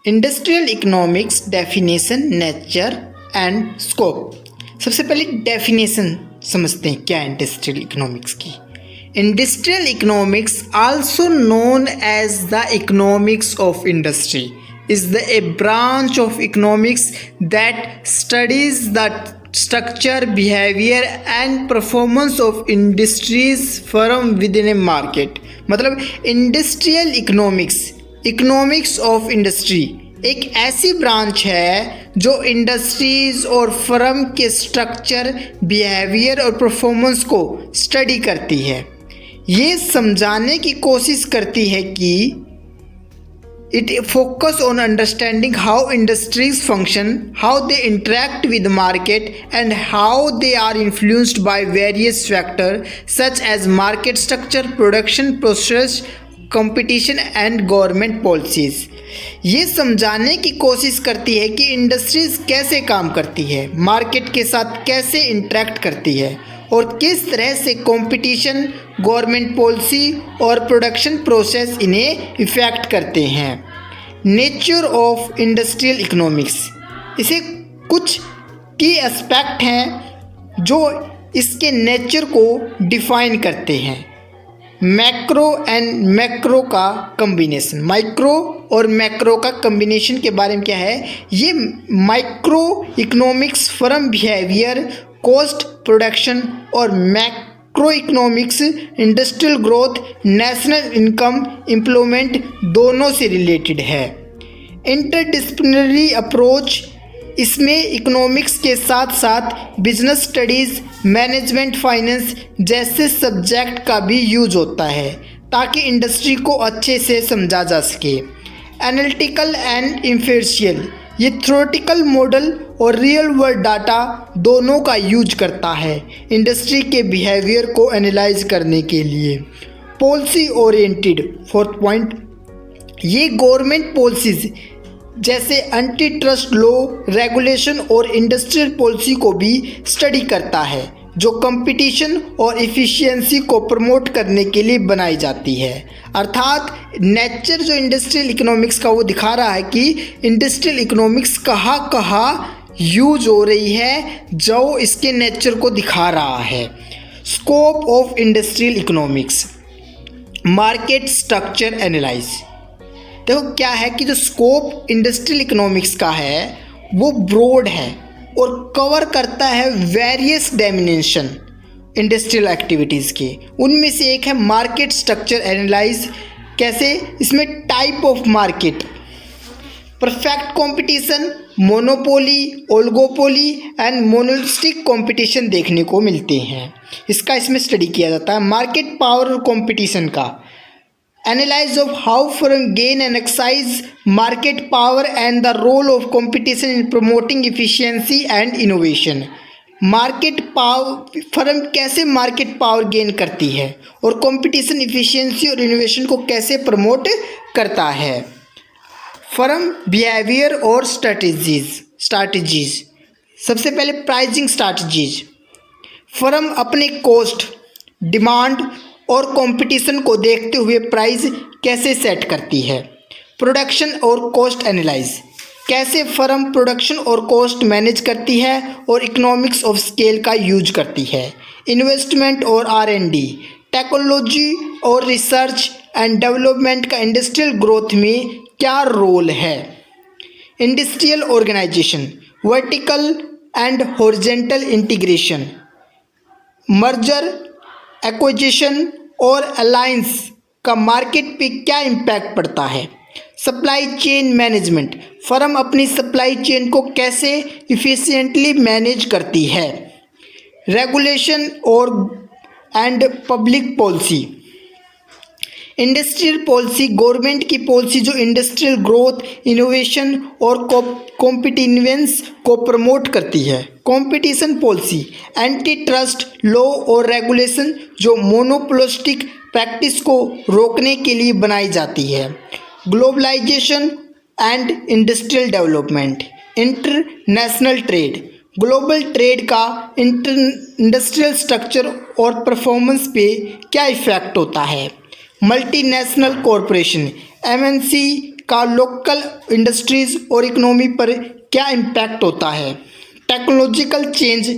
Industrial economics definition, nature and scope. सबसे पहले definition समझते हैं क्या है इंडस्ट्रियल इकोनॉमिक्स की। Industrial economics also known as the economics of industry is a branch of economics that studies the structure, behavior and performance of industries firm within a market। मतलब industrial economics of industry एक ऐसी branch है जो industries और firm के structure, behaviour और performance को study करती है। ये समझाने की कोशिश करती है कि it focus on understanding how industries function, how they interact with the market and how they are influenced by various factors such as market structure, production process, competition and government policies। ये समझाने की कोशिश करती है कि industries कैसे काम करती है, मार्केट के साथ कैसे इंटरेक्ट करती है और किस तरह से कंपटीशन, गवर्नमेंट पॉलिसी और प्रोडक्शन प्रोसेस इन्हें इफ़ेक्ट करते हैं। नेचर ऑफ इंडस्ट्रियल इकोनॉमिक्स, इसे कुछ की एस्पेक्ट हैं जो इसके नेचर को डिफाइन करते हैं। मैक्रो एंड मैक्रो का कम्बिनेशन, माइक्रो और मैक्रो का कम्बिनेशन के बारे में क्या है, ये micro economics firm behaviour, cost, production और macro economics industrial growth, national income, employment दोनों से रिलेटेड है। इंटरडिसिप्लिनरी अप्रोच, इसमें इकोनॉमिक्स के साथ साथ बिजनेस स्टडीज़, मैनेजमेंट, फाइनेंस जैसे सब्जेक्ट का भी यूज होता है ताकि इंडस्ट्री को अच्छे से समझा जा सके। एनालिटिकल एंड इंफेरिशियल, ये थ्योरेटिकल मॉडल और रियल वर्ल्ड डाटा दोनों का यूज करता है इंडस्ट्री के बिहेवियर को एनालाइज करने के लिए। पॉलिसी ओरिएंटेड, फोर्थ पॉइंट, ये गवर्नमेंट पॉलिसीज जैसे एंटी ट्रस्ट लॉ, रेगुलेशन और इंडस्ट्रियल पॉलिसी को भी स्टडी करता है जो कंपटीशन और इफ़िशियंसी को प्रमोट करने के लिए बनाई जाती है। अर्थात नेचर जो इंडस्ट्रियल इकोनॉमिक्स का वो दिखा रहा है कि इंडस्ट्रियल इकोनॉमिक्स कहाँ यूज हो रही है, जो इसके नेचर को दिखा रहा है। Scope of industrial economics, market structure analyse. देखो क्या है कि जो स्कोप इंडस्ट्रियल इकोनॉमिक्स का है वो ब्रॉड है और कवर करता है वेरियस डायमेंशन इंडस्ट्रियल एक्टिविटीज़ के। उनमें से एक है मार्केट स्ट्रक्चर एनालाइज। कैसे? इसमें type of market, perfect competition, monopoly, oligopoly and monopolistic competition देखने को मिलते हैं। इसका इसमें स्टडी किया जाता है। मार्केट पावर और कंपटीशन का analyse of how firm gain and exercise market power and the role of competition in promoting efficiency and innovation. Market power, firm कैसे मार्केट पावर गेन करती है और कंपटीशन, इफिशिएंसी और इनोवेशन को कैसे promote करता है। फर्म बिहेवियर और स्ट्रैटेजीज। सबसे पहले प्राइसिंग स्ट्रैटेजीज। फर्म अपने कॉस्ट, डिमांड और कंपटीशन को देखते हुए प्राइस कैसे सेट करती है। प्रोडक्शन और कॉस्ट एनालाइज, कैसे फर्म प्रोडक्शन और कॉस्ट मैनेज करती है और इकोनॉमिक्स ऑफ स्केल का यूज करती है। इन्वेस्टमेंट और R&D, टेक्नोलॉजी और रिसर्च एंड डेवलपमेंट का इंडस्ट्रियल ग्रोथ में क्या रोल है। Industrial organisation, vertical and horizontal integration, merger, acquisition और अलायंस का मार्केट पे क्या इम्पैक्ट पड़ता है। सप्लाई चेन मैनेजमेंट, फर्म अपनी सप्लाई चेन को कैसे इफ़िशिएंटली मैनेज करती है। रेगुलेशन और and public policy, industrial policy, government की पॉलिसी जो इंडस्ट्रियल ग्रोथ, इनोवेशन और कॉम्पिटिटिवनेस को प्रमोट करती है। Competition policy, antitrust law और रेगुलेशन जो मोनोपोलिस्टिक प्रैक्टिस को रोकने के लिए बनाई जाती है। Globalisation and industrial development, international trade, global trade का इंडस्ट्रियल स्ट्रक्चर और परफॉर्मेंस पे क्या इफ़ेक्ट होता है। मल्टीनेशनल कॉरपोरेशन, MNC का लोकल इंडस्ट्रीज और इकोनॉमी पर क्या इम्पैक्ट होता है। Technological change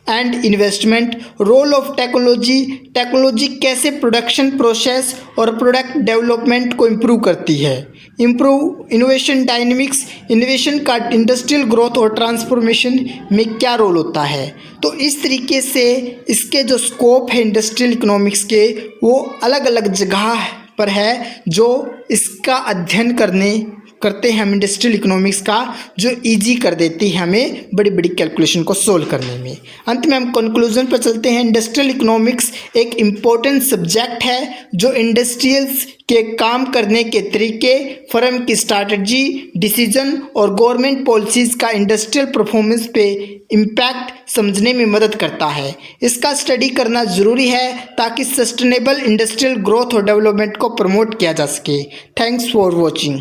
and investment, role of technology, technology कैसे प्रोडक्शन प्रोसेस और प्रोडक्ट डेवलपमेंट को इम्प्रूव करती है। इम्प्रूव इनोवेशन डायनेमिक्स, इनोवेशन का इंडस्ट्रियल ग्रोथ और ट्रांसफॉर्मेशन में क्या रोल होता है। तो इस तरीके से इसके जो स्कोप है इंडस्ट्रियल इकोनॉमिक्स के वो अलग अलग जगह पर है जो इसका अध्ययन करते हैं हम इंडस्ट्रियल इकोनॉमिक्स का, जो इजी कर देती है हमें बड़ी बड़ी कैलकुलेशन को सोल्व करने में। अंत में हम कंक्लूजन पर चलते हैं। इंडस्ट्रियल इकोनॉमिक्स एक इम्पोर्टेंट सब्जेक्ट है जो इंडस्ट्रियल्स के काम करने के तरीके, फर्म की स्ट्रैटेजी, डिसीजन और गवर्नमेंट पॉलिसीज़ का इंडस्ट्रियल परफॉर्मेंस पे इम्पैक्ट समझने में मदद करता है। इसका स्टडी करना ज़रूरी है ताकि सस्टेनेबल इंडस्ट्रियल ग्रोथ और डेवलपमेंट को प्रमोट किया जा सके। Thanks for watching.